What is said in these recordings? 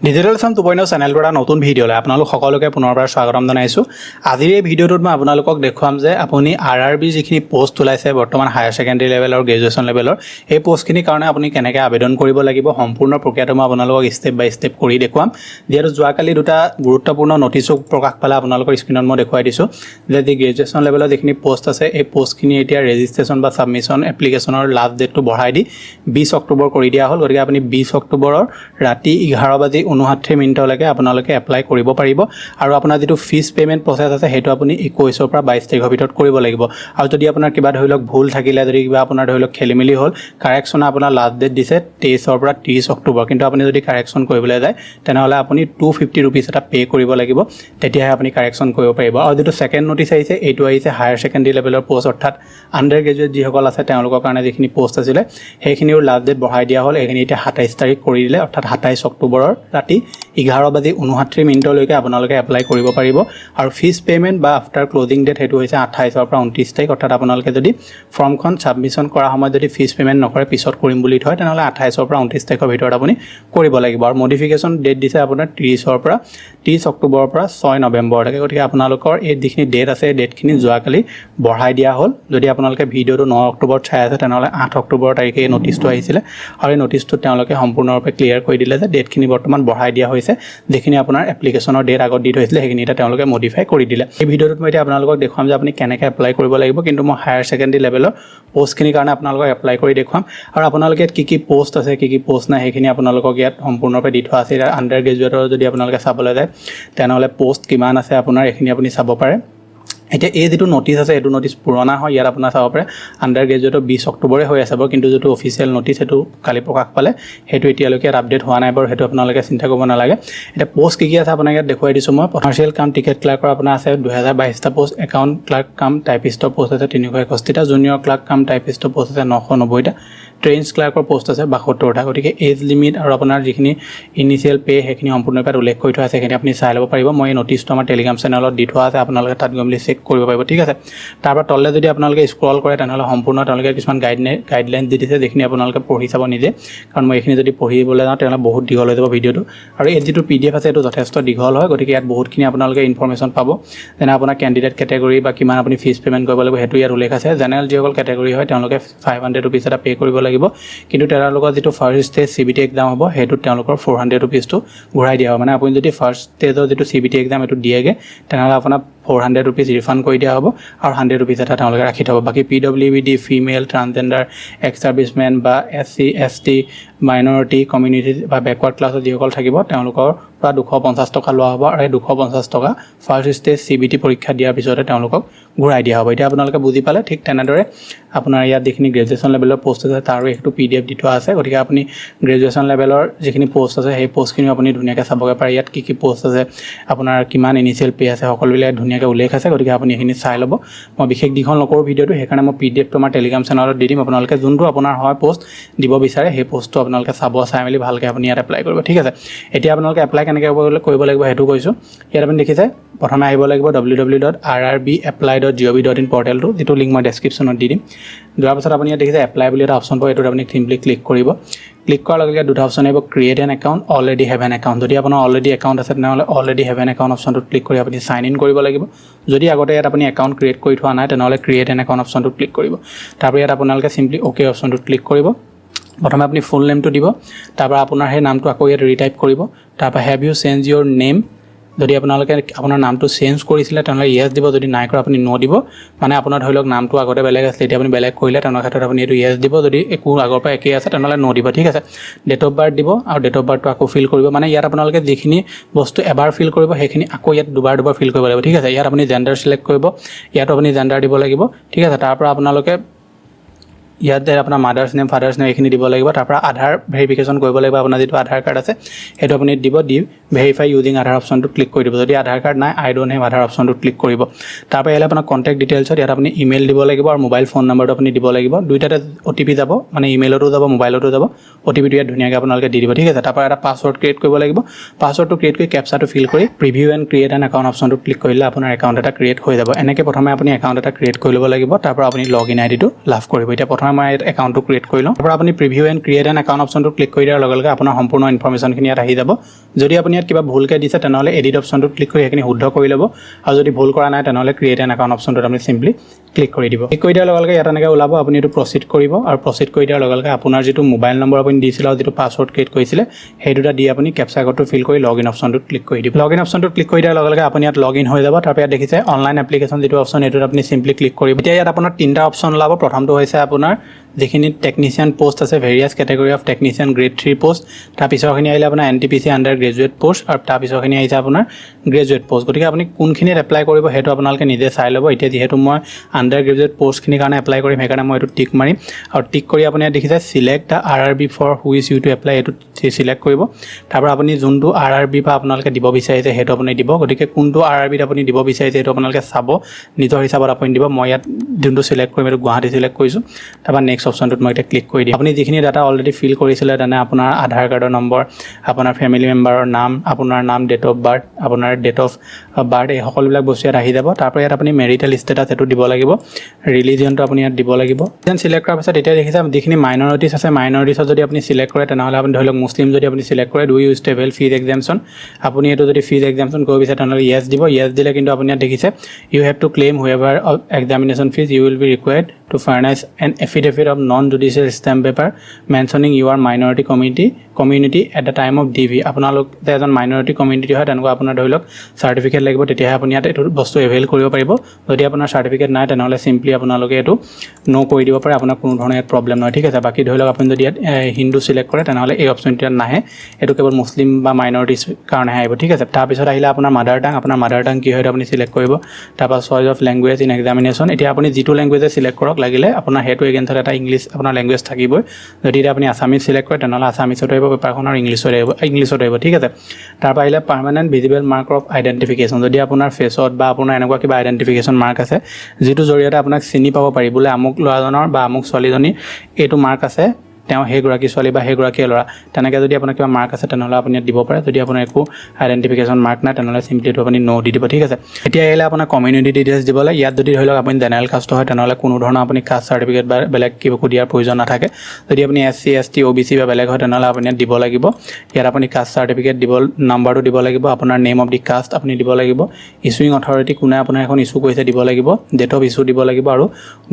Digital Assam 2.0 চেনেলটোৰ এটা নতুন ভিডিঅ'লৈ আপোনালোক সকলোকে পুনৰবাৰ স্বাগতম জনাইছোঁ। আজিৰ এই ভিডিঅ'টোত মই আপোনালোকক দেখুৱাম যে আপুনি RRB যিখিনি পোষ্ট ওলাইছে বৰ্তমান হায়াৰ ছেকেণ্ডেৰী লেভেলৰ গ্ৰেজুৱেশ্যন লেভেলৰ এই পোষ্টখিনিৰ কাৰণে আপুনি কেনেকৈ আবেদন কৰিব লাগিব সম্পূৰ্ণ প্ৰক্ৰিয়াটো মই আপোনালোকক ষ্টেপ বাই ষ্টেপ কৰি দেখুৱাম। যিহেতু যোৱাকালি দুটা গুৰুত্বপূৰ্ণ নটিছো প্ৰকাশ পালে আপোনালোকৰ স্ক্ৰীণত মই দেখুৱাই দিছোঁ যে যি গ্ৰেজুৱেশ্যন লেভেলৰ যিখিনি পোষ্ট আছে এই পোষ্টখিনি এতিয়া ৰেজিষ্ট্ৰেশ্যন বা ছাবমিশ্যন এপ্লিকেশ্যনৰ লাষ্ট ডেটটো বঢ়াই দি 20 অক্টোবৰ কৰি দিয়া হ'ল। গতিকে আপুনি 20 অক্টোবৰৰ ৰাতি 11:59 মিনিটলৈকে আপোনালোকে এপ্লাই কৰিব পাৰিব আৰু আপোনাৰ যিটো ফিজ পে'মেণ্ট প্ৰচেছ আছে সেইটো আপুনি 21 পৰা 22 তাৰিখৰ ভিতৰত কৰিব লাগিব। আৰু যদি আপোনাৰ কিবা ধৰি লওক ভুল থাকিলে যদি কিবা আপোনাৰ ধৰি লওক খেলিমেলি হ'ল কাৰেকশ্যন আপোনাৰ লাষ্ট ডেট দিছে 23 পৰা 30 অক্টোবৰ, কিন্তু আপুনি যদি কাৰেকশ্যন কৰিবলৈ যায় তেনেহ'লে আপুনি 250 ৰুপিজ এটা পে' কৰিব লাগিব, তেতিয়াহে আপুনি কাৰেকশ্যন কৰিব পাৰিব। আৰু যিটো ছেকেণ্ড নটিছ আহিছে এইটো আহিছে হায়াৰ ছেকেণ্ডেৰী লেভেলৰ পোষ্ট অৰ্থাৎ আণ্ডাৰ গ্ৰেজুৱেট যিসকল আছে তেওঁলোকৰ কাৰণে যিখিনি পোষ্ট আছিলে সেইখিনিও লাষ্ট ডেট বঢ়াই দিয়া হ'ল। এইখিনি এতিয়া 27 তাৰিখ কৰি দিলে অৰ্থাৎ 27 অক্টোবৰৰ ৰাতি 11:59 মিনিটলৈকে আপোনালোকে এপ্লাই কৰিব পাৰিব। আৰু ফিজ পে'মেণ্ট বা আফটাৰ ক্লজিং ডেট সেইটো হৈছে 28 পৰা 29 তাৰিখ, অৰ্থাৎ আপোনালোকে যদি ফৰ্মখন ছাবমিশ্যন কৰা সময়ত যদি ফিজ পে'মেণ্ট নকৰে পিছত কৰিম বুলি থয় তেনেহ'লে 28 পৰা 29 তাৰিখৰ ভিতৰত আপুনি কৰিব লাগিব। আৰু মডিফিকেশ্যন ডেট দিছে আপোনাৰ 30 অক্টোবৰৰ পৰা 6 নৱেম্বৰলৈকে। গতিকে আপোনালোকৰ এই যিখিনি ডেট আছে এই ডেটখিনি যোৱাকালি বঢ়াই দিয়া হ'ল। যদি আপোনালোকে ভিডিঅ'টো 9 অক্টোবৰত চাই আছে তেনেহ'লে 8 অক্টোবৰ তাৰিখে এই নটিছটো আহিছিলে আৰু এই নটিছটোত তেওঁলোকে সম্পূৰ্ণৰূপে ক্লিয়াৰ কৰি দিলে যে ডেটখিনি বৰ্তমান বঢ়াই দিয়া হৈছে। যিখিনি আপোনাৰ এপ্লিকেশ্যনৰ ডেট আগত দি থৈছিলে সেইখিনি এতিয়া তেওঁলোকে মডিফাই কৰি দিলে। এই ভিডিঅ'টোত মই এতিয়া আপোনালোকক দেখুৱাম যে আপুনি কেনেকৈ এপ্লাই কৰিব লাগিব, কিন্তু মই হায়াৰ ছেকেণ্ডেৰী লেভেলৰ পোষ্টখিনিৰ কাৰণে আপোনালোকক এপ্লাই কৰি দেখুৱাম। আৰু আপোনালোকে ইয়াত কি পোষ্ট আছে কি পোষ্ট নাই সেইখিনি আপোনালোকক ইয়াত সম্পূৰ্ণৰূপে দি থোৱা আছে। এতিয়া আণ্ডাৰ গ্ৰেজুৱেটৰ যদি আপোনালোকে চাবলৈ যায় তেনেহ'লে পোষ্ট কিমান আছে আপোনাৰ এইখিনি আপুনি চাব পাৰে। এতিয়া এই যিটো নটিছ আছে এইটো নটিছ পুৰণা হয়, ইয়াত আপোনাৰ চাব পাৰে আণ্ডাৰ গ্ৰেজুৱেটৰ 20 অক্টোবৰে হৈ আছে বাৰু, কিন্তু যিটো অফিচিয়েল নটিছ সেইটো কালি প্ৰকাশ পালে সেইটো এতিয়ালৈকে ইয়াত আপডেট হোৱা নাই বাৰু, সেইটো আপোনালোকে চিন্তা কৰিব নালাগে। এতিয়া পোষ্ট কি আছে আপোনাক ইয়াত দেখুৱাই দিছোঁ মই। কমাৰ্চিয়েল কাম টিকেট ক্লাৰ্কৰ আপোনাৰ আছে 2022টা পোষ্ট, একাউণ্ট ক্লাৰ্ক কাম টাইপিষ্টৰ পোষ্ট আছে 361টা, জুনিয়ৰ ক্লাৰ্ক কাম টাইপিষ্টৰ পোষ্ট আছে 990টা, ট্ৰেইনছ ক্লাৰ্কৰ পোষ্ট আছে 72টা। গতিকে এজ লিমিট আৰু আপোনাৰ যিখিনি ইনিচিয়েল পে' সেইখিনি সম্পূৰ্ণৰূপে উল্লেখ কৰি থোৱা আছে, সেইখিনি আপুনি চাই ল'ব পাৰিব। মই এই নটিছটো আমাৰ টেলিগ্ৰাম চেনেলত দি থোৱা আছে, আপোনালোকে তাত গৈ মেলি চেক কৰিব পাৰিব, ঠিক আছে। তাৰপৰা তললৈ যদি আপোনালোকে স্ক্ৰল কৰে তেনেহ'লে সম্পূৰ্ণ তেওঁলোকে কিছুমান গাইডলাইন দি দিছে যিখিনি আপোনালোকে পঢ়ি চাব নিজে, কাৰণ মই এইখিনি যদি পঢ়িবলৈ যাওঁ তেনেহ'লে বহুত দীঘল হৈ যাব ভিডিঅ'টো। আৰু এই যিটো PDF আছে এইটো যথেষ্ট দীঘল হয়, গতিকে ইয়াত বহুতখিনি আপোনালোকে ইনফৰ্মেশ্যন পাব। যেনে আপোনাৰ কেণ্ডিডেট কেটেগৰী বা কিমান আপুনি ফিজ পে'মেণ্ট কৰিব লাগিব সেইটো ইয়াত উল্লেখ আছে। জেনেৰেল যিসকল কেটেগৰী হয় তেওঁলোকে 500 ৰুপিজ এটা পে' কৰিব লাগিব, কিন্তু তেওঁলোকৰ যিটো ফাৰ্ষ্ট ষ্টেজ CBT এক্সাম হ'ব সেইটোত তেওঁলোকৰ 400 ৰুপিজটো ঘূৰাই দিয়া হ'ব। মানে আপুনি যদি ফাৰ্ষ্ট ষ্টেজৰ যিটো CBT এক্সাম এইটো দিয়েগৈ তেনেহ'লে আপোনাৰ 400 ৰুপিজ ৰিফাণ্ড কৰি দিয়া হ'ব আৰু 100 ৰুপিজ এটা তেওঁলোকে ৰাখি থ'ব। বাকী PWD, female, transgender, x servicemen বা SC ST মাইনৰিটি কমিউনিটি বা বেকৱাৰ্ড ক্লাছত যিসকল থাকিব তেওঁলোকৰ পৰা 250 টকা লোৱা হ'ব আৰু এই 250 টকা ফাৰ্ষ্ট ষ্টেজ CBT পৰীক্ষা দিয়াৰ পিছতে তেওঁলোকক ঘূৰাই দিয়া হ'ব। এতিয়া আপোনালোকে বুজি পালে। ঠিক তেনেদৰে আপোনাৰ ইয়াত যিখিনি গ্ৰেজুৱেশ্যন লেভেলৰ পোষ্ট আছে তাৰো সেইটো PDF দি থোৱা আছে। গতিকে আপুনি গ্ৰেজুৱেশ্যন লেভেলৰ যিখিনি পোষ্ট আছে সেই পোষ্টখিনিও আপুনি ধুনীয়াকৈ চাবগৈ পাৰে। ইয়াত কি পোষ্ট আছে, আপোনাৰ কিমান ইনিচিয়েল পে' আছে, সকলোবিলাক ধুনীয়াকৈ উল্লেখ আছে। গতিকে আপুনি এইখিনি চাই ল'ব। মই বিশেষ দীঘল নকৰোঁ ভিডিঅ'টো, সেইকাৰণে মই PDFটো আমাৰ টেলিগ্ৰাম চেনেলত দি দিম। আপোনালোকে যোনটো আপোনাৰ হয় পোষ্ট দিব বিচাৰে সেই পোষ্টটো আপোনালোকে চাব, চাই মেলি ভালকৈ আপুনি ইয়াত এপ্লাই কৰিব, ঠিক আছে। এতিয়া আপোনালোকে এপ্লাই কেনেকৈ কৰিব লাগিব সেইটো কৈছোঁ। ইয়াত আপুনি দেখিছে প্ৰথমে আহিব লাগিব www.rrbapply.gov.in পৰ্টেলটো, যিটো লিংক মই ডেছক্ৰিপশ্যনত দি দিম। যোৱাৰ পাছত আপুনি ইয়াত দেখিছে এপ্লাই বুলি এটা অপশ্যন পাব, এইটোত আপুনি চিম্পলি ক্লিক কৰিব। ক্লিক কৰাৰ লগে লগে দুটা অপশ্যন আহিব, create N account, already have N account. যদি আপোনাৰ অলৰেডি একাউণ্ট আছে তেনেহ'লে অলৰেডি হেভ এন একাউণ্ট অপশ্যনটোত ক্লিক কৰি আপুনি চাইন ইন কৰিব লাগিব। যদি আগতে ইয়াত আপুনি একাউণ্ট ক্ৰিয়েট কৰি থোৱা নাই তেনেহ'লে ক্ৰিয়েট এন একাউণ্ট অপশ্যনটোত ক্লিক কৰিব। তাৰপৰা ইয়াত আপোনালোকে চিম্পলি অ'কে অপশ্যনটোত ক্লিক কৰিব। প্ৰথমে আপুনি ফুল নেমটো দিব, তাৰপৰা আপোনাৰ সেই নামটো আকৌ ইয়াত ৰিটাইপ কৰিব। তাৰপৰা have you change your name, যদি আপোনালোকে আপোনাৰ নামটো চেঞ্জ কৰিছিলে তেনেহ'লে য়েছ দিব, যদি নাই কৰা আপুনি ন' দিব। মানে আপোনাৰ ধৰি লওক নামটো আগতে বেলেগ আছিলে এতিয়া আপুনি বেলেগ কৰিলে তেনেকুৱা ক্ষেত্ৰত আপুনি এইটো য়েছ দিব, যদি একো আগৰ পৰা একেই আছে তেনেহ'লে ন' দিব, ঠিক আছে। ডেট অফ বাৰ্থ দিব আৰু ডেট অফ বাৰ্থটো আকৌ ফিল কৰিব। মানে ইয়াত আপোনালোকে যিখিনি বস্তু এবাৰ ফিল কৰিব সেইখিনি আকৌ ইয়াত দুবাৰ ফিল কৰিব লাগিব, ঠিক আছে। ইয়াত আপুনি জেণ্ডাৰ চিলেক্ট কৰিব, ইয়াতো আপুনি জেণ্ডাৰ দিব লাগিব, ঠিক আছে। তাৰপৰা আপোনালোকে ইয়াত আপোনাৰ মাদাৰ্ছ নেম, ফাদাৰ্ছ নেম এইখিনি দিব লাগিব। তাৰপৰা আধাৰ ভেৰিফিকেশ্যন কৰিব লাগিব, আপোনাৰ যিটো আধাৰ কাৰ্ড আছে সেইটো আপুনি দিব, দি ভেৰিফাই ইউজিং আধাৰ অপশ্যনটো ক্লিক কৰি দিব। যদি আধাৰ কাৰ্ড নাই আই ডোণ্ট হেভ আধাৰ অপশ্যনটো ক্লিক কৰিব। তাৰপৰা ইয়াত আপোনাৰ কণ্টেক্ট ডিটেইলছত ইয়াত আপুনি ইমেইল দিব লাগিব আৰু মোবাইল ফোন নম্বৰটো আপুনি দিব লাগিব। দুইটাতে OTP যাব, মানে ইমেইলতো যাব মোবাইলতো যাব। OTPটো ইয়াত ধুনীয়াকৈ আপোনালোকে দি দিব, ঠিক আছে। তাৰপৰা এটা পাছৱৰ্ড ক্ৰিয়েট কৰিব লাগিব। পাছৱৰ্ডটো ক্ৰিয়েট কৰি কেপচাটো ফিল কৰি preview and create N account অপশ্যনটো ক্লিক কৰিলে আপোনাৰ একাউণ্ট এটা ক্ৰিয়েট হৈ যাব। এনেকৈ প্ৰথমে আপুনি একাউণ্ট এটা ক্ৰিয়েট কৰি ল'ব লাগিব, তাৰপৰা আপুনি লগ ইন ID টো লাভ কৰিব। এতিয়া প্ৰথমে নহয় মই একাউণ্টটো ক্ৰিয়েট কৰি লওঁ। তাৰপৰা আপুনি preview and create N account অপশ্যনটো ক্লিক কৰি দিয়াৰ লগে লগে আপোনাৰ সম্পূৰ্ণ ইনফৰমেশ্যনখিনি ইয়াত আহি যাব। যদি আপুনি ইয়াত কিবা ভুলকৈ দিছে তেনেহ'লে এডিট অপশ্যনটোত ক্লিক কৰি সেইখিনি শুদ্ধ কৰি ল'ব, আৰু যদি ভুল কৰা নাই তেনেহ'লে ক্ৰিয়েট এন একাউণ্ট অপশ্যনটোত আপুনি চিম্পলি ক্লিক কৰি দিব। ক্লিক কৰি দিয়াৰ লগে লগে ইয়াত এনেকৈ ওলাব, আপুনি এইটো প্ৰচিড কৰিব, আৰু প্ৰচিড কৰি দিয়াৰ লগে লগে আপোনাৰ যিটো মোবাইল নম্বৰ আপুনি দিছিলে আৰু যিটো পাছৱৰ্ড ক্ৰিয়েট কৰিছিলে সেই দুটা দি আপুনি কেপচা কোডটো ফিল কৰি লগ ইন অপশ্যনটোত ক্লিক কৰি দিব। লগ ইন অপশ্যনটোত ক্লিক কৰি দিয়াৰ লগে লগে আপুনি ইয়াত লগ ইন হৈ যাব। তাৰপৰা ইয়াত দেখিছে অনলাইন এপ্লিকেশ্যন যিটো অপশ্যন এইটোত আপুনি চিম্পলি ক্লিক কৰিব। এতিয়া ইয়াত আপোনাৰ তিনিটা অপশ্যন ওলাব। প্ৰথমটো হৈছে আপোনাৰ যিখিনি টেকনিচিয়ান পোষ্ট আছে, various category of technician grade 3 post, তাৰপিছৰখিনি আহিলে আপোনাৰ NTPC আণ্ডাৰ গ্ৰেজুৱেট পোষ্ট, আৰু তাৰপিছৰখিনি আহিছে আপোনাৰ গ্ৰেজুৱেট পোষ্ট। গতিকে আপুনি কোনখিনিত এপ্লাই কৰিব সেইটো আপোনালোকে নিজে চাই ল'ব। এতিয়া যিহেতু মই আণ্ডাৰ গ্ৰেজুৱেট পোষ্টখিনিৰ কাৰণে এপ্লাই কৰিম সেইকাৰণে মই এইটো টিক মাৰিম, আৰু টিক কৰি আপুনি ইয়াত দেখিছে select the RRB for which you to apply, এইটো চিলেক্ট কৰিব। তাৰপৰা আপুনি যোনটো RRB বা আপোনালোকে দিব বিচাৰিছে সেইটো আপুনি দিব। গতিকে কোনটো RRBত আপুনি দিব বিচাৰিছে সেইটো আপোনালোকে চাব, নিজৰ হিচাপত আপুনি দিব। মই ইয়াত যোনটো চিলেক্ট কৰিম এইটো গুৱাহাটী চিলেক্ট কৰিছোঁ। তাৰপৰা নেক্সট অপশ্যনটোত মই এতিয়া ক্লিক কৰি দিম। আপুনি যিখিনি ডাটা অলৰেডি ফিল কৰিছিলে, তেনে আপোনাৰ আধাৰ কাৰ্ডৰ নম্বৰ, আপোনাৰ ফেমিলি মেম্বাৰৰ নাম, আপোনাৰ নাম, ডেট অফ বাৰ্থ, আপোনাৰ ডেট অফ বাৰ্থ, এই সকলোবিলাক বস্তু ইয়াত আহি যাব। তাৰপৰা ইয়াত আপুনি মেৰিটেল ষ্টেটাছ সেইটো দিব লাগিব, ৰিলিজিয়নটো আপুনি ইয়াত দিব লাগিব। দেন চিলেক্ট কৰাৰ পাছত এতিয়া দেখিছে যিখিনি মাইনৰিটিছ আছে, মাইনৰিটিছত যদি আপুনি চিলেক্ট কৰে তেনেহ'লে আপুনি ধৰি লওক মুছলিম যদি আপুনি চিলেক্ট কৰে, do use to avail fees exemption, আপুনি এইটো যদি ফিজ এক্সামশ্যন কৰিব বিচাৰে তেনেহ'লে য়েছ দিব। য়েছ দিলে কিন্তু আপুনি ইয়াত দেখিছে you have to claim whoever examination fees you will be required to furnish an affidavit of non judicial stamp paper mentioning your minority community at the time of DV। আপোনালোক যে এজন মাইনৰিটি কমিউনিটি হয় তেনেকুৱা আপোনাৰ ধৰি লওক certificate লাগিব, তেতিয়াহে আপুনি ইয়াত এইটো বস্তু এভেইল কৰিব পাৰিব। যদি আপোনাৰ চাৰ্টিফিকেট নাই তেনেহ'লে চিম্পলি আপোনালোকে এইটো ন' কৰি দিব পাৰে, আপোনাৰ কোনো ধৰণৰ ইয়াত প্ৰব্লেম নহয়, ঠিক আছে। বাকী ধৰি লওক আপুনি যদি ইয়াত হিন্দু চিলেক্ট কৰে তেনেহ'লে এই অপশ্যনটো ইয়াত নাহে, এইটো কেৱল মুছলিম বা মাইনৰিটিছ কাৰণেহে আহিব, ঠিক আছে। তাৰপিছত আহিলে আপোনাৰ মাদাৰ টাং কি হয় আপুনি চিলেক্ট কৰিব। তাৰপৰা choice of language in examination, এতিয়া আপুনি যিটো লেংগুৱেজে চিলেক্ট কৰক লাগিলে আপোনাৰ সেইটো এগেইনষ্টত এটা ইংলিছ আপোনাৰ লেংগুৱেজ থাকিবই। যদি এতিয়া আপুনি আছামিজ চিলেক্ট কৰে তেনেহ'লে আছামিছত আহিব পেপাৰখন, আৰু ইংলিছত আহিব, ঠিক আছে। তাৰপৰা আহিলে permanent visible mark of identification, যদি আপোনাৰ ফেচত বা আপোনাৰ এনেকুৱা কিবা আইডেণ্টিফিকেশ্যন মাৰ্ক আছে যিটো জৰিয়তে আপোনাক চিনি পাব পাৰি, বোলে আমুক ল'ৰাজনৰ বা আমুক ছোৱালীজনীৰ এইটো মাৰ্ক আছে, তেওঁ সেইগৰাকী ছোৱালী বা সেইগৰাকী ল'ৰা, তেনেকৈ যদি আপোনাৰ কিবা মাৰ্ক আছে তেনেহ'লে আপুনি ইয়াত দিব পাৰে। যদি আপোনাৰ একো আইডেণ্টিফিকেশ্যন মাৰ্ক নাই তেনেহ'লে চিম্পলি এইটো আপুনি ন' দি দিব, ঠিক আছে। এতিয়া আহিলে আপোনাৰ কমিউনিটি ডিটেইলছ দিবলৈ। ইয়াত যদি ধৰি লওক আপুনি জেনেৰেল কাষ্ট হয় তেনেহ'লে কোনো ধৰণৰ আপুনি কাষ্ট চাৰ্টিফিকেট বা বেলেগ কিবা দিয়াৰ প্ৰয়োজন নাথাকে। যদি আপুনি SC ST OBC বা বেলেগ হয় তেনেহ'লে আপুনি ইয়াত দিব লাগিব। ইয়াত আপুনি কাষ্ট চাৰ্টিফিকেট দিব, নাম্বাৰটো দিব লাগিব, আপোনাৰ নেম অফ দি কাষ্ট আপুনি দিব লাগিব, ইছুইং অথৰিটি কোনে আপোনাৰ এখন ইছ্যু কৰিছে দিব লাগিব, ডেট অফ ইছ্যু দিব লাগিব, আৰু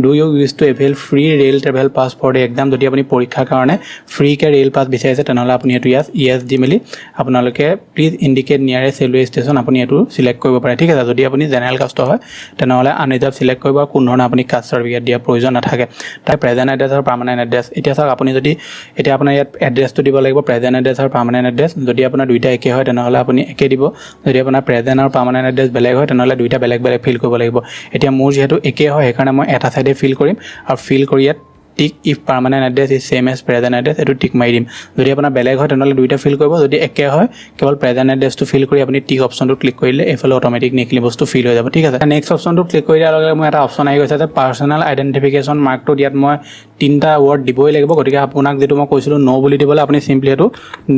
do you use to avail free rail travel pass for the exam, যদি আপুনি পৰীক্ষাৰ কাৰণে ফ্ৰীকৈ ৰেল পাছ বিচাৰিছে তেনেহ'লে আপুনি এইটো য়েছ দি মেলি আপোনালোকে please indicate nearest railway station আপুনি এইটো চিলেক্ট কৰিব পাৰে, ঠিক আছে। যদি আপুনি জেনেৰেল কাষ্টৰ হয় তেনেহ'লে আনৰিজাৰ্ভ চিলেক্ট কৰিব, আৰু কোনো ধৰণৰ আপুনি কাষ্ট চাৰ্টিফিকেট দিয়াৰ প্ৰয়োজন নাথাকে। তাৰ প্ৰেজেণ্ট এড্ৰেছ আৰু পাৰ্মানেণ্ট এড্ৰেছ, এতিয়া চাওক আপুনি যদি এতিয়া আপোনাৰ ইয়াত এড্ৰেছটো দিব লাগিব, প্ৰেজেণ্ট এড্ৰেছ আৰু পাৰ্মানেণ্ট এড্ৰেছ। যদি আপোনাৰ দুইটা একে হয় তেনেহ'লে আপুনি একে দিব, যদি আপোনাৰ প্ৰেজেণ্ট আৰু পাৰ্মানেণ্ট এড্ৰেছ বেলেগ হয় তেনেহ'লে দুইটা বেলেগ বেলেগ ফিল কৰিব লাগিব। এতিয়া মোৰ যিহেতু একে হয় সেইকাৰণে মই এটা ছাইডে ফিল কৰিম, আৰু ফিল কৰি ইয়াত tick if permanent address is same as present address, এইটো টিক মাৰি দিম। যদি আপোনাৰ বেলেগ হয় তেনেহ'লে দুইটা ফিল কৰিব, যদি একে হয় কেৱল প্ৰেজেণ্ট এড্ৰেছটো ফিল কৰি আপুনি টিক অপশ্যনটো ক্লিক কৰিলে এইফালে অট'মেটিক এইখিনি বস্তু ফিল হৈ যাব, ঠিক আছে। নেক্সট অপশ্যনটো ক্লিক কৰি দিয়াৰ লগে লগে মোৰ এটা অপশ্যন আহি গৈছে যে পাৰ্চনেল আইডেণ্টিফিকেশ্যন মাৰ্কটো ইয়াত মই 3টা ৱৰ্ড দিবই লাগিব। গতিকে আপোনাক যিটো মই কৈছিলোঁ ন' বুলি দিবলৈ, আপুনি চিম্পলি এইটো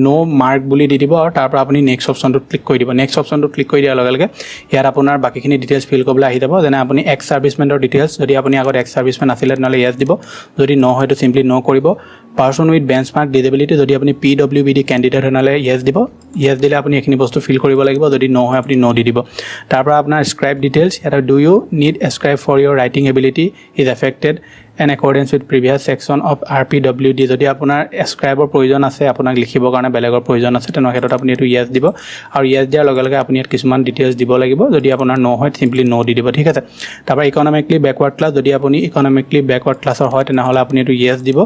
ন' মাৰ্ক বুলি দি দিব, আৰু তাৰপৰা আপুনি নেক্সট অপশ্যনটোত ক্লিক কৰি দিব। নেক্সট অপশ্যনটোত ক্লিক কৰি দিয়াৰ লগে লগে ইয়াত আপোনাৰ বাকীখিনি ডিটেইলছ ফিল কৰিবলৈ আহি যাব, যেনে আপুনি এক্স ছাৰ্ভিচমেনৰ ডিটেইলছ, যদি আপুনি আগত এক্স ছাৰ্ভিচমেন আছিলে তেনেহ'লে য়েছ দিব, যদি ন' হয়তো চিম্পলি ন' কৰিব। পাৰ্চন উইথ বেঞ্চমাৰ্ক ডিজেবিলিটি, যদি আপুনি PWBD কেণ্ডিডেট তেনেহ'লে য়েছ দিব, য়েছ দিলে আপুনি এইখিনি বস্তু ফিল কৰিব লাগিব, যদি ন' হয় আপুনি ন' দি দিব। তাৰপৰা আপোনাৰ স্ক্ৰাইব ডিটেইলছ, ইয়াত do you need scribe for your writing ability is affected in accordance with previous section of RPWD, যদি আপোনাৰ স্ক্ৰাইবৰ প্ৰয়োজন আছে, আপোনাক লিখিবৰ কাৰণে বেলেগৰ প্ৰয়োজন আছে তেনেকুৱা ক্ষেত্ৰত আপুনি এইটো য়েছ দিব, আৰু য়েছ দিয়াৰ লগে লগে আপুনি ইয়াত কিছুমান ডিটেইলছ দিব লাগিব। যদি আপোনাৰ ন' হয় চিম্পলি ন' দি দিব, ঠিক আছে। তাৰপৰা ইকনমিকলি বেকৱাৰ্ড ক্লাছ, যদি আপুনি ইকনমিকলি বেকৱাৰ্ড ক্লাছৰ হয় তেনেহ'লে আপুনি এইটো য়েছ দিব,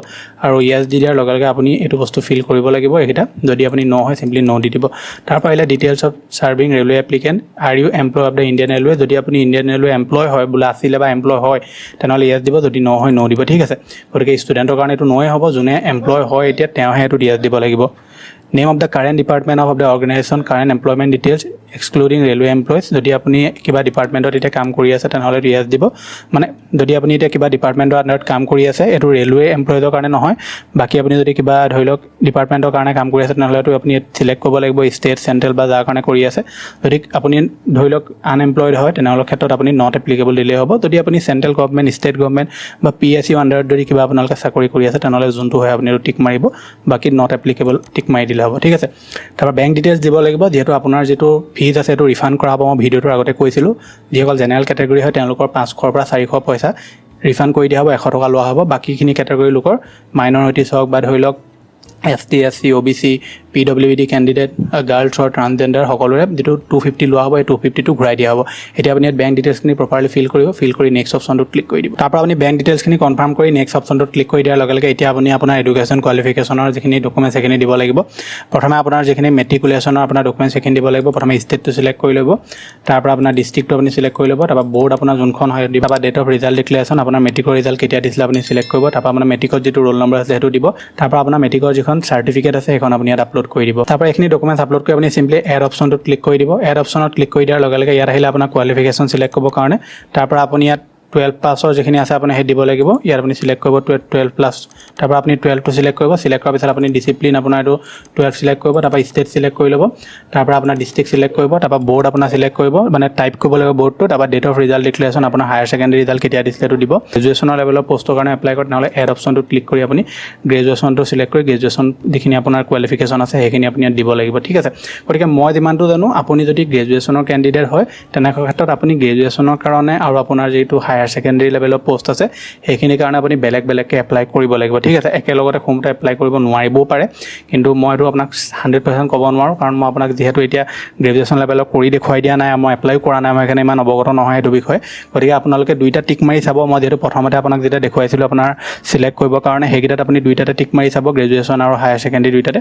আৰু য়েছ দি দিয়াৰ লগে লগে আপুনি এইটো বস্তু ফিল কৰিব লাগিব এইকেইটা। যদি আপুনি ন' হয় চিম্পলি ন' দি দিব। তাৰপৰা আহিলে details of serving railway applicant, are you employ of the Indian railway, যদি আপুনি ইণ্ডিয়ান ৰেলৱে এমপ্লয় হয় বোলে আছিলে বা এমপ্লয় হয় তেনেহ'লে য়েছ দিব, যদি ন' হয় ন' দিব, ঠিক আছে। গতিকে ষ্টুডেণ্টৰ কাৰণে এইটো ন'য়ে হ'ব, যোনে এমপ্লয় হয় এতিয়া তেওঁহে এইটো য়েছ দিব লাগিব। Name of the current department of the organisation current employment details excluding railway employees যদি আপুনি কিবা ডিপাৰ্টমেণ্টত এতিয়া কাম কৰি আছে তেনেহ'লে য়েছ দিব মানে যদি আপুনি এতিয়া কিবা ডিপাৰ্টমেণ্টৰ আণ্ডাৰত কাম কৰি আছে এইটো ৰেলৱে এমপ্লয়িজৰ কাৰণে নহয় বাকী আপুনি যদি কিবা ধৰি লওক ডিপাৰ্টমেণ্টৰ কাৰণে কাম কৰি আছে তেনেহ'লেতো আপুনি চিলেক্ট কৰিব লাগিব ষ্টেট চেণ্ট্ৰেল বা যাৰ কাৰণে কৰি আছে যদি আপুনি ধৰি লওক আনএমপ্লয়ড হয় তেনেহ'লে ক্ষেত্ৰত আপুনি নট এপ্লিকেবল দিলেই হ'ব যদি আপুনি চেণ্ট্ৰেল গভৰ্ণমেণ্ট ষ্টেট গভৰ্ণমেণ্ট বা PSU আণ্ডাৰত যদি কিবা আপোনালোকে চাকৰি কৰি আছে তেনেহ'লে যোনটো হয় আপুনি টিক মাৰিব বাকী নট এপ্লিকেবল টিক মাৰি দিলে হ'ব ঠিক আছে তাৰপৰা বেংক ডিটেইলছ দিব লাগিব যিহেতু আপোনাৰ যিটো ফিজ আছে সেইটো ৰিফাণ্ড কৰা হ'ব মই ভিডিঅ'টোৰ আগতে কৈছিলোঁ যিসকল জেনেৰেল কেটেগৰী হয় তেওঁলোকৰ 500ৰ পৰা 400 পইচা ৰিফাণ্ড কৰি দিয়া হ'ব 100 টকা লোৱা হ'ব বাকীখিনি কেটেগৰী লোকৰ মাইনৰিটিছ হওক বা ধৰি লওক ST SC OBC PWD candidate girls আৰু ট্ৰান্সজেণ্ডাৰ সকলোৰে যিটো 250 লোৱা হ'ব এই 250টো ঘূৰাই দিয়া হ'ব এতিয়া আপুনি ইয়াত বেংক ডিটেইলছখিনি প্ৰপাৰলি ফিল কৰি নেক্সট অপশ্যনটোত ক্লিক কৰি দিব তাৰপৰা আপুনি বেংক ডিটেইলছখিনি কনফাৰ্ম কৰি নেক্সট অপশ্যনটোত ক্লিক কৰি দিয়াৰ লগে লগে এতিয়া আপুনি আপোনাৰ এডুকেশ্যন কোৱালিফিকেশ্যনৰ যিখিনি ডকুমেণ্টছ সেইখিনি দিব লাগিব প্ৰথমে আপোনাৰ যিখিনি মেট্ৰিকুলেশ্যনৰ আপোনাৰ ডকুমেণ্টছ সেইখিনি দিব লাগিব প্ৰথমে ষ্টেটটো চিলেক্ট কৰি ল'ব তাৰপৰা আপোনাৰ ডিষ্ট্ৰিক্টটো আপুনি চিলেক্ট কৰি ল'ব তাৰপৰা বৰ্ড আপোনাৰ যোনখন হয় দিব বা ডেট অফ ৰিজাল্ট ডিক্লেৰেশ্যন আপোনাৰ মেট্ৰিকৰ ৰিজাল্ট কেতিয়া দিছিলে আপুনি চিলেক্ট কৰিব তাৰপৰা আপোনাৰ মেট্ৰিকত যিটো ৰোল নম্বৰ আছে সেইটো দিব তাৰপৰা আপোনাৰ মেট্ৰিকৰ যিখন চাৰ্টিফিকেট আছে সেইখন আপুনি ইয়াত আপলোড কৰি দিব তাৰপৰা এইখিনি ডকুমেণ্টছ আপলোড কৰি আপুনি চিম্পলি এড অপশ্যনটোত ক্লিক কৰি দিব এড অপশ্যনত ক্লিক কৰি দিয়াৰ লগে লগে ইয়াত আহিলে আপোনাৰ কোৱালিফিকেশ্যন চিলেক্ট কৰিবৰ কাৰণে তাৰপৰা আপুনি ইয়াত 12 প্লাছৰ যিখিনি আছে আপুনি সেই দিব লাগিব ইয়াত আপুনি চিলেক্ট কৰিব 12 প্লাছ তাৰপৰা আপুনি 12টো চিলেক্ট কৰিব চিলেক্ট কৰাৰ পিছত আপুনি ডিচিপ্লিন আপোনাৰ এইটো 12 চিলেক্ট কৰিব তাৰপৰা ষ্টেট চিলেক্ট কৰি ল'ব তাৰপৰা আপোনাৰ ডিষ্ট্ৰিক্ট চিলেক্ট কৰিব তাৰপৰা বৰ্ড আপোনাৰ চিলেক্ট কৰিব মানে টাইপ কৰিব লাগিব বৰ্ডটো তাৰপৰা ডেট অফ ৰিজাল্ট ডিক্লেৰেশ্যন আপোনাৰ হায়াৰ ছেকেণ্ডেৰী ৰিজাল্ট কেতিয়া দিছিলে সেইটো দিব গ্ৰেজুৱেশ্যনৰ লেভেলৰ পষ্টৰ কাৰণে এপ্লাই কৰে তেনেহ'লে এড অপশ্যনটোত ক্লিক কৰি আপুনি গ্ৰেজুৱেশ্যনটো চিলেক্ট কৰি গ্ৰেজুৱেশ্যন যিখিনি আপোনাৰ কোৱালিফিকেশ্যন আছে সেইখিনি আপুনি ইয়াত দিব লাগিব ঠিক আছে গতিকে মই যিমানটো জানো আপুনি যদি গ্ৰেজুৱেশ্যনৰ কেণ্ডিডেট হয় তেনেকুৱা ক্ষেত্ৰত আপুনি গ্ৰেজুৱেশ্যনৰ কাৰণে আৰু আপোনাৰ যিটো হায়াৰ ছেকেণ্ডেৰী লেভেলৰ পোষ্ট আছে সেইখিনিৰ কাৰণে আপুনি বেলেগকৈ এপ্লাই কৰিব লাগিব ঠিক আছে একেলগতে সোমতে এপ্লাই কৰিব নোৱাৰিবও পাৰে কিন্তু মই এইটো আপোনাক 100% ক'ব নোৱাৰোঁ কাৰণ মই আপোনাক যিহেতু এতিয়া গ্ৰেজুৱেশ্যন লেভেলৰ কৰি দেখুৱাই দিয়া নাই মই এপ্লাই কৰা নাই মই সেইকাৰণে ইমান অৱগত নহয় এইটো বিষয়ে গতিকে আপোনালোকে দুইটা টিক মাৰি চাব মই যিহেতু প্ৰথমতে আপোনাক যেতিয়া দেখুৱাইছিলোঁ আপোনাৰ চিলেক্ট কৰিবৰ কাৰণে সেইকেইটাত আপুনি দুইটাতে টিক মাৰি চাব গ্ৰেজুৱেশ্যন আৰু হায়াৰ ছেকেণ্ডেৰী দুইটাতে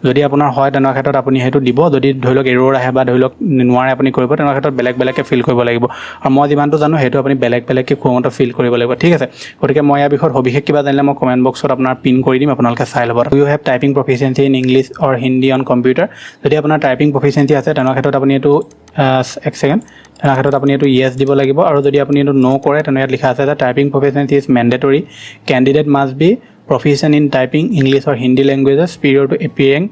যদি আপোনাৰ হয় তেনেকুৱা ক্ষেত্ৰত আপুনি সেইটো দিব যদি ধৰি লওক এৰ'ৰ আহে বা ধৰি লওক নোৱাৰে আপুনি কৰিব তেনেকুৱা ক্ষেত্ৰত বেলেগকৈ ফিল কৰিব লাগিব আৰু মই যিমানটো জানো সেইটো আপুনি বেলেগকৈ কোনটো ফিল কৰিব লাগিব ঠিক আছে গতিকে মই ইয়াৰ বিষয়ত সবিশেষ কিবা জানিলে মই কমেণ্ট বক্সত আপোনাৰ পিন কৰি দিম আপোনালোকে চাই ল'ব you have typing proficiency in English or Hindi on computer যদি আপোনাৰ টাইপিং প্ৰফিচিয়েঞ্চি আছে তেনেকুৱা ক্ষেত্ৰত আপুনি এইটো এক ছেকেণ্ড তেনেকুৱা ক্ষেত্ৰত আপুনি এইটো য়েছ দিব লাগিব আৰু যদি আপুনি এইটো ন' কৰে তেনে ইয়াত লিখা আছে যে typing proficiency is mandatory candidate must be proficient in typing English or Hindi languages prior to appearing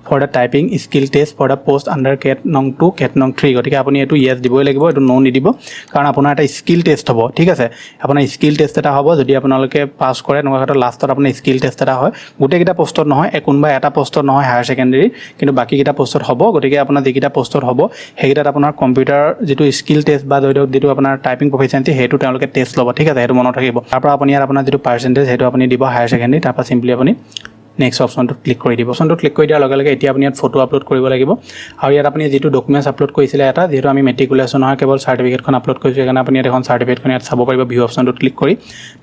for the typing skill test for the post under cat nong 2 cat nong 3 গতিকে আপুনি এইটো ইয়েছ দিবই লাগিব এইটো নো নিদিব কাৰণ আপোনাৰ এটা স্কিল টেষ্ট হ'ব ঠিক আছে আপোনাৰ স্কিল টেষ্ট এটা হ'ব যদি আপোনালোকে পাছ কৰে তেনেকুৱা ক্ষেত্ৰত লাষ্টত আপোনাৰ স্কিল টেষ্ট এটা হয় গোটেইকেইটা পোষ্টত নহয় কোনোবা এটা পোষ্টত নহয় হায়াৰ ছেকেণ্ডেৰী কিন্তু বাকীকেইটা পোষ্টত হ'ব গতিকে আপোনাৰ যিকেইটা পোষ্টত হ'ব সেইকেইটাত আপোনাৰ কম্পিউটাৰ যিটো স্কিল টেষ্ট বা যিটো আপোনাৰ টাইপিং প্ৰফিচিয়েঞ্চি সেইটো তেওঁলোকে টেষ্ট ল'ব ঠিক আছে সেইটো মনত থাকিব তাৰপৰা আপুনি ইয়াত আপোনাৰ যিটো পাৰ্চেণ্টেজ সেইটো আপুনি দিব হায়াৰ ছেকেণ্ডেৰী তাৰপৰা চিম্পলি আপুনি নেক্সট অপশ্যনটো ক্লিক কৰি দিব অপশ্যনটো ক্লিক কৰি দিয়াৰ লগে লগে এতিয়া আপুনি ইয়াত ফটো আপলোড কৰিব লাগিব আৰু ইয়াত আপুনি যিটো ডকুমেণ্টছ আপলোড কৰিছিলে এটা যিহেতু আমি মেট্ৰিকুলেশ্যনৰ কেৱল চাৰ্টিফিকেটখন আপলোড কৰিছোঁ সেইকাৰণে আপুনি ইয়াত এখন চাৰ্টিফিকেটখন ইয়াত চাব পাৰিব ভিউ অপশ্যনটোত ক্লিক কৰি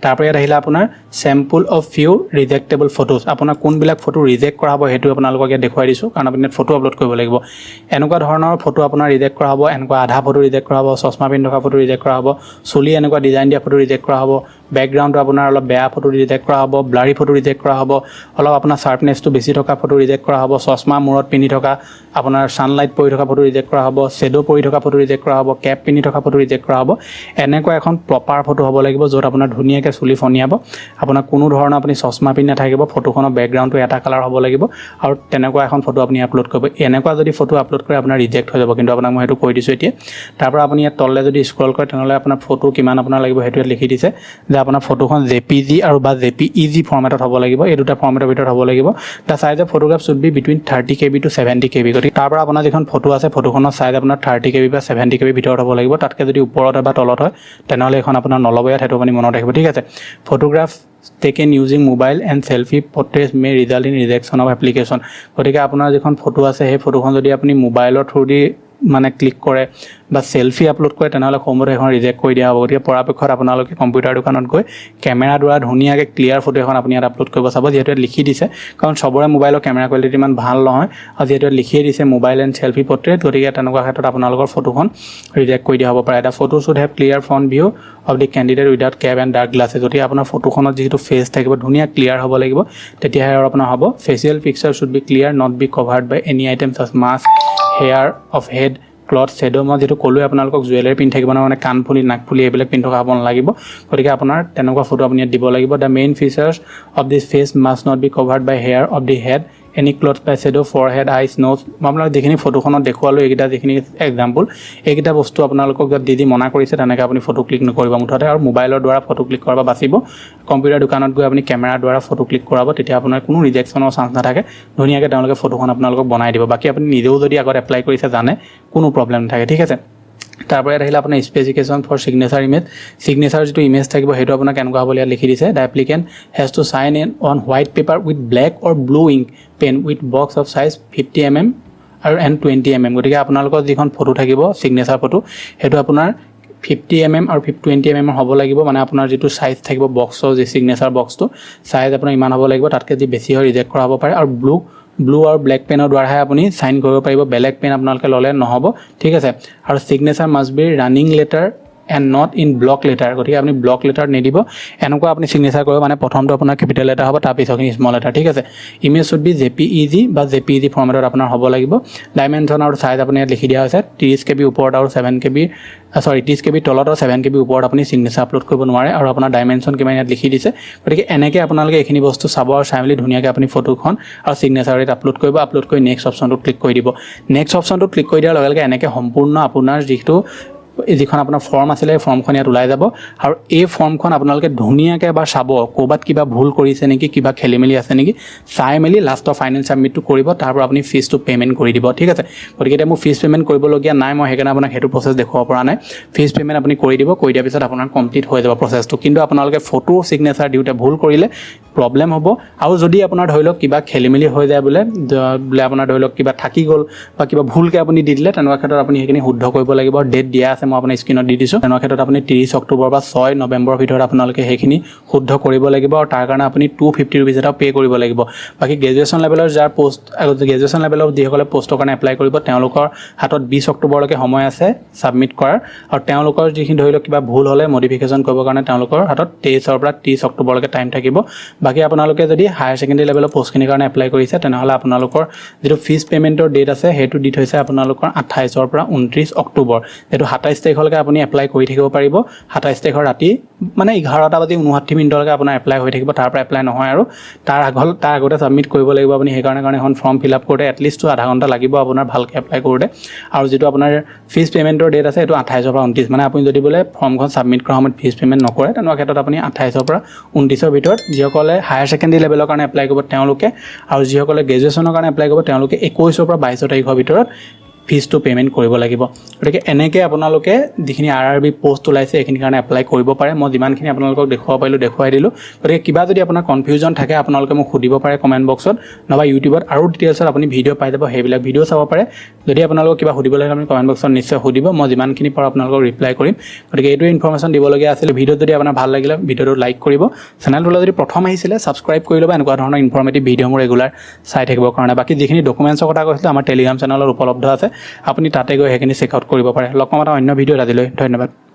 তাৰপৰা ইয়াত আহিলে আপোনাৰ চেম্পল অফ ফিউ ৰিজেক্টেবল ফটোজ আপোনাৰ কোনবিলাক ফটো ৰিজেক্ট কৰা হ'ব সেইটো আপোনালোকক ইয়াত দেখুৱাই দিছোঁ কাৰণ আপুনি ইয়াত ফটো আপলোড কৰিব লাগিব এনেকুৱা ধৰণৰ ফটো আপোনাৰ ৰিজেক্ট কৰা হ'ব এনেকুৱা আধা ফটো ৰিজেক্ট কৰা হ'ব চশমা পিন্ধি থকা ফটো ৰিজেক্ট কৰা হ'ব চুলি এনেকুৱা ডিজাইন দিয়া ফটো ৰিজেক্ট কৰা হ'ব বেকগ্ৰাউণ্ডটো আপোনাৰ অলপ বেয়া ফটো ৰিজেক্ট কৰা হ'ব ব্লাৰি ফটো ৰিজেক্ট কৰা হ'ব অলপ আপোনাৰ শাৰ্পনেছটো বেছি থকা ফটো ৰিজেক্ট কৰা হ'ব চশমা মূৰত পিন্ধি থকা আপোনাৰ ছানলাইট পৰি থকা ফটো ৰিজেক্ট কৰা হ'ব শ্বেডো পৰি থকা ফটো ৰিজেক্ট কৰা হ'ব কেপ পিন্ধি থকা ফটো ৰিজেক্ট কৰা হ'ব এনেকুৱা এখন প্ৰপাৰ ফটো হ'ব লাগিব য'ত আপোনাৰ ধুনীয়াকৈ চুলি ফনিয়াব আপোনাৰ কোনো ধৰণৰ আপুনি চশমা পিন্ধি নাথাকিব ফটোখনৰ বেকগ্ৰাউণ্ডটো এটা কালাৰ হ'ব লাগিব আৰু তেনেকুৱা এখন ফটো আপুনি আপলোড কৰিব এনেকুৱা যদি ফটো আপলোড কৰে আপোনাৰ ৰিজেক্ট হৈ যাব কিন্তু আপোনাক মই সেইটো কৈ দিছোঁ এতিয়া তাৰপৰা আপুনি ইয়াত তললৈ যদি স্ক্ৰল কৰে তেনেহ'লে আপোনাৰ ফটো কিমান আপোনাৰ লাগিব সেইটো ইয়াত লিখি দিছে যে আপোনাৰ ফটোখন JPG আৰু বা JPEG ফৰ্মেটত হ'ব লাগিব এই দুটা ফৰ্মেটৰ ভিতৰত হ'ব লাগিব the size of photograph should be between 30 KB to 70 KB গতিকে তাৰ পৰা আপোনাৰ যিখন ফটো আছে ফটোখনৰ চাইজ আপোনাৰ 30 KB বা 70 KB ভিতৰত হ'ব লাগিব তাতকৈ যদি ওপৰত হয় বা তলত হয় তেনেহ'লে এখন আপোনাৰ নল'ব ইয়াত সেইটো আপুনি মনত ৰাখিব ঠিক আছে photograph taken using mobile and selfie portraits may result in rejection of application গতিকে আপোনাৰ যিখন ফটো আছে সেই ফটোখন যদি আপুনি মোবাইলৰ থ্ৰুদি মানে ক্লিক কৰে বা সেলফি আপলোড কৰে তেনেহ'লে সম্ভৱতঃ এখন ৰিজেক্ট কৰি দিয়া হ'ব। গতিকে পৰাপক্ষত আপোনালোকে কম্পিউটাৰ দোকানত গৈ কেমেৰা দ্বাৰা ধুনীয়াকৈ ক্লিয়াৰ ফটো এখন আপুনি ইয়াত আপলোড কৰিব চাব, যিহেতু ইয়াত লিখি দিছে, কাৰণ চবৰে মোবাইলৰ কেমেৰা কোৱালিটি ইমান ভাল নহয়, আৰু যিহেতু ইয়াত লিখিয়ে দিছে মোবাইল এণ্ড সেলফি পৰ্ট্ৰেট, গতিকে তেনেকুৱা ক্ষেত্ৰত আপোনালোকৰ ফটোখন ৰিজেক্ট কৰি দিয়া হ'ব পাৰে। এটা photo should have clear front view of the candidate without cap and dark glasses. গতিকে আপোনাৰ ফটোখনত যিহেতু ফেচ থাকিব ধুনীয়া ক্লিয়াৰ হ'ব লাগিব, তেতিয়াহে আৰু আপোনাৰ হ'ব। Facial picture should be clear, not be covered by any items of mask, hair of head, cloth, shadow. মই যিহেতু ক'লোৱে আপোনালোকক জুৱেলাৰী পিন্ধি থাকিব নহয়, মানে কাণফুলি নাকফুলি এইবিলাক পিন্ধি থকা হ'ব নালাগিব, গতিকে আপোনাৰ তেনেকুৱা ফটো আপুনি ইয়াত দিব লাগিব। The main features of this face must not be covered by hair of the head, any cloth by shadow, forehead, eyes, nose. মই আপোনালোক যিখিনি ফটোখনত দেখুৱালোঁ এইকেইটা যিখিনি এক্সাম্পল, এইকেইটা বস্তু আপোনালোকক য'ত দি মনা কৰিছে তেনেকৈ আপুনি ফটো ক্লিক নকৰিব মুঠতে, আৰু মোবাইলৰ দ্বাৰা ফটো ক্লিক কৰাব বাচিব। কম্পিউটাৰ দোকানত গৈ আপুনি কেমেৰাৰ দ্বাৰা ফটো ক্লিক কৰাব, তেতিয়া আপোনাৰ কোনো ৰিজেকশ্যনৰ চান্স নাথাকে, ধুনীয়াকৈ তেওঁলোকে ফটোখন আপোনালোকক বনাই দিব। বাকী আপুনি নিজেও যদি আগত এপ্লাই কৰিছে জানে, কোনো প্ৰব্লেম নাথাকে, ঠিক আছে। তাৰপৰা ইয়াত আহিলে আপোনাৰ specification for signature image. Signature যিটো ইমেজ থাকিব সেইটো আপোনাৰ কেনেকুৱা হ'ব ইয়াত লিখি দিছে। The applicant has to sign in on white paper with black or blue ink pen with box of size 50 mm আৰু 20 mm। গতিকে আপোনালোকৰ যিখন ফটো থাকিব ছিগনেচাৰ ফটো, সেইটো আপোনাৰ 50 mm আৰু 20 mm হ'ব লাগিব, মানে আপোনাৰ যিটো চাইজ থাকিব বক্সৰ যি ছিগনেচাৰ বক্সটো চাইজ আপোনাৰ ইমান হ'ব লাগিব, তাতকৈ যি বেছি হয় ৰিজেক্ট কৰা হ'ব পাৰে। আৰু ব্লু আৰু ব্লেক পেনৰ দ্বাৰাহে আপুনি চাইন কৰিব পাৰিব, বেলেগ পেন আপোনালোকে ল'লে নহ'ব, ঠিক আছে। আৰু signature must B running letter and not in block letter. গতিকে আপুনি ব্লক লেটাৰ নিদিব, এনেকুৱা আপুনি ছিগনেচাৰ কৰিব, মানে প্ৰথমটো আপোনাৰ কেপিটেল লেটাৰ হ'ব, তাৰপিছৰখিনি স্মল লেটাৰ, ঠিক আছে। ইমেজ শুড বি JPEG বা JPEG ফৰ্মেটত আপোনাৰ হ'ব লাগিব। ডাইমেনশ্যন আৰু চাইজ আপুনি ইয়াত লিখি দিয়া হৈছে, 30 KB ওপৰত আৰু 30 KB তলত আৰু 7 KB ওপৰত আপুনি ছিগনেচাৰ আপলোড কৰিব নোৱাৰে, আৰু আপোনাৰ ডাইমেনশ্যন কিমান ইয়াত লিখি দিছে। গতিকে এনেকৈ আপোনালোকে এইখিনি বস্তু চাব আৰু চাই মেলি ধুনীয়াকৈ আপুনি ফটোখন আৰু ছিগনেচাৰ ইয়াত আপলোড কৰিব। আপলোড কৰি নেক্সট অপশ্যনটোত ক্লিক কৰি দিব। নেক্সট অপশ্যনটোত ক্লিক কৰি দিয়াৰ লগে লগে এনেকৈ সম্পূৰ্ণ আপোনাৰ যিখন আপোনাৰ ফৰ্ম আছিলে এই ফৰ্মখন ইয়াত ওলাই যাব, আৰু এই ফৰ্মখন আপোনালোকে ধুনীয়াকৈ এবাৰ চাব, ক'ৰবাত কিবা ভুল কৰিছে নেকি, কিবা খেলি মেলি আছে নেকি, চাই মেলি লাষ্টৰ ফাইনেল ছাবমিটটো কৰিব, তাৰ পৰা আপুনি ফিজটো পে'মেণ্ট কৰি দিব, ঠিক আছে। গতিকে এতিয়া মোৰ ফিজ পে'মেণ্ট কৰিবলগীয়া নাই, মই সেইকাৰণে আপোনাক সেইটো প্ৰচেছ দেখুৱাব পৰা নাই। ফিজ পে'মেণ্ট আপুনি কৰি দিব, কৰি দিয়াৰ পিছত আপোনাৰ কমপ্লিট হৈ যাব প্ৰচেছটো। কিন্তু আপোনালোকে ফটো ছিগনেচাৰ দিওঁতে ভুল কৰিলে প্ৰব্লেম হ'ব, আৰু যদি আপোনাৰ ধৰি লওক কিবা খেলি মেলি হৈ যায় বোলে আপোনাৰ ধৰি লওক কিবা থাকি গ'ল বা কিবা ভুলকৈ আপুনি দি দিলে, তেনেকুৱা ক্ষেত্ৰত আপুনি সেইখিনি শুদ্ধ কৰিব লাগিব। ডেট দিয়া আছে, মই আপোনাৰ স্ক্ৰীনত দি দিছোঁ। তেনেকুৱা ক্ষেত্ৰত আপুনি 30 অক্টোবৰ বা 6 নৱেম্বৰৰ ভিতৰত আপোনালোকে সেইখিনি শুদ্ধ কৰিব লাগিব, আৰু তাৰ কাৰণে আপুনি 250 ৰুপিজ এটা পে' কৰিব লাগিব। বাকী গ্ৰেজুৱেশ্যন লেভেলৰ যাৰ পষ্ট, গ্ৰেজুৱেশ্যন লেভেলৰ যিসকলে পষ্টৰ কাৰণে এপ্লাই কৰিব, তেওঁলোকৰ হাতত 20 অক্টোবৰলৈকে সময় আছে ছাবমিট কৰাৰ, আৰু তেওঁলোকৰ যিখিনি ধৰি লওক কিবা ভুল হ'লে মডিফিকেশ্যন কৰিবৰ কাৰণে তেওঁলোকৰ হাতত 23 পৰা 30 অক্টোবৰলৈকে টাইম থাকিব। বাকী আপোনালোকে যদি হায়াৰ ছেকেণ্ডেৰী লেভেলৰ পষ্টখিনিৰ কাৰণে এপ্লাই কৰিছে, তেনেহ'লে আপোনালোকৰ যিটো ফিজ পে'মেণ্টৰ ডেট আছে সেইটো দি থৈছে আপোনালোকৰ 28 পৰা 29 অক্টোবৰ। যিহেতু 27 তাৰিখলৈকে আপুনি এপ্লাই কৰি থাকিব পাৰিব। 27 তাৰিখৰ ৰাতি মানে 11:59 আপোনাৰ এপ্লাই হৈ থাকিব, তাৰ পৰা এপ্লাই নহয়, আৰু তাৰ আগতে ছাবমিট কৰিব লাগিব আপুনি। সেইকাৰণে এখন ফৰ্ম ফিল আপ কৰোঁতে এটলিষ্ট আধা ঘণ্টা লাগিব আপোনাৰ ভালকৈ এপ্লাই কৰোঁতে। আৰু যিটো আপোনাৰ ফিজ পে'মেণ্টৰ ডেট আছে সেইটো 28 পৰা 29, মানে আপুনি যদি বোলে ফৰ্মখন ছাবমিট কৰাৰ সময়ত ফিজ পে'মেণ্ট নকৰে, তেনেকুৱা ক্ষেত্ৰত আপুনি 28 পৰা 29 ভিতৰত যিসকলে হায়াৰ ছেকেণ্ডেৰী লেভেলৰ কাৰণে এপ্লাই কৰিব তেওঁলোকে, আৰু যিসকলে গ্ৰেজুৱেশ্যনৰ কাৰণে এপ্লাই কৰিব তেওঁলোকে 21 পৰা 22 তাৰিখৰ ভিতৰত ফিজটো পে'মেণ্ট কৰিব লাগিব। গতিকে এনেকৈ আপোনালোকে যিখিনি RRB পষ্ট ওলাইছে এইখিনিৰ কাৰণে এপ্লাই কৰিব পাৰে। মই যিমানখিনি আপোনালোকক দেখুৱাব পাৰিলোঁ দেখুৱাই দিলোঁ। গতিকে কিবা যদি আপোনাৰ কনফিউজন থাকে আপোনালোকে মোক সুধিব পাৰে কমেণ্ট বক্সত, নহবা ইউটিউবত আৰু ডিটেইলছত আপুনি ভিডিঅ' পাই যাব, সেইবিলাক ভিডিঅ' চাব পাৰে। যদি আপোনালোকক কিবা সুধিবলৈ হ'লে আপুনি কমেণ্ট বক্সত নিশ্চয় সুধিব, মই যিমানখিনি পাৰোঁ আপোনালোকক ৰিপ্লাই কৰিম। গতিকে এইটোৱে ইনফৰ্মেশ্যন দিবলগীয়া আছিল। ভিডিঅ'ত যদি আপোনাৰ ভাল লাগিলে ভিডিঅ'টো লাইক কৰিব, চেনেলটোলৈ যদি প্ৰথম আহিছিলে ছাবস্ক্ৰাইব কৰি ল'ব এনেকুৱা ধৰণৰ ইনফৰ্মেটিভ ভিডিঅ'বোৰ ৰেগুলাৰ চাই থাকিবৰ কাৰণে। বাকী যিখিনি ডকুমেণ্টছৰ কথা কৈছিলোঁ আমাৰ টেলিগ্ৰাম চেনেলত উপলব্ধ আছে, আপুনি তাতে গৈ সেইখিনি চেক আউট কৰিব পাৰে। লগ পাম এটা অন্য ভিডিঅ'ত। আজিলৈ ধন্যবাদ।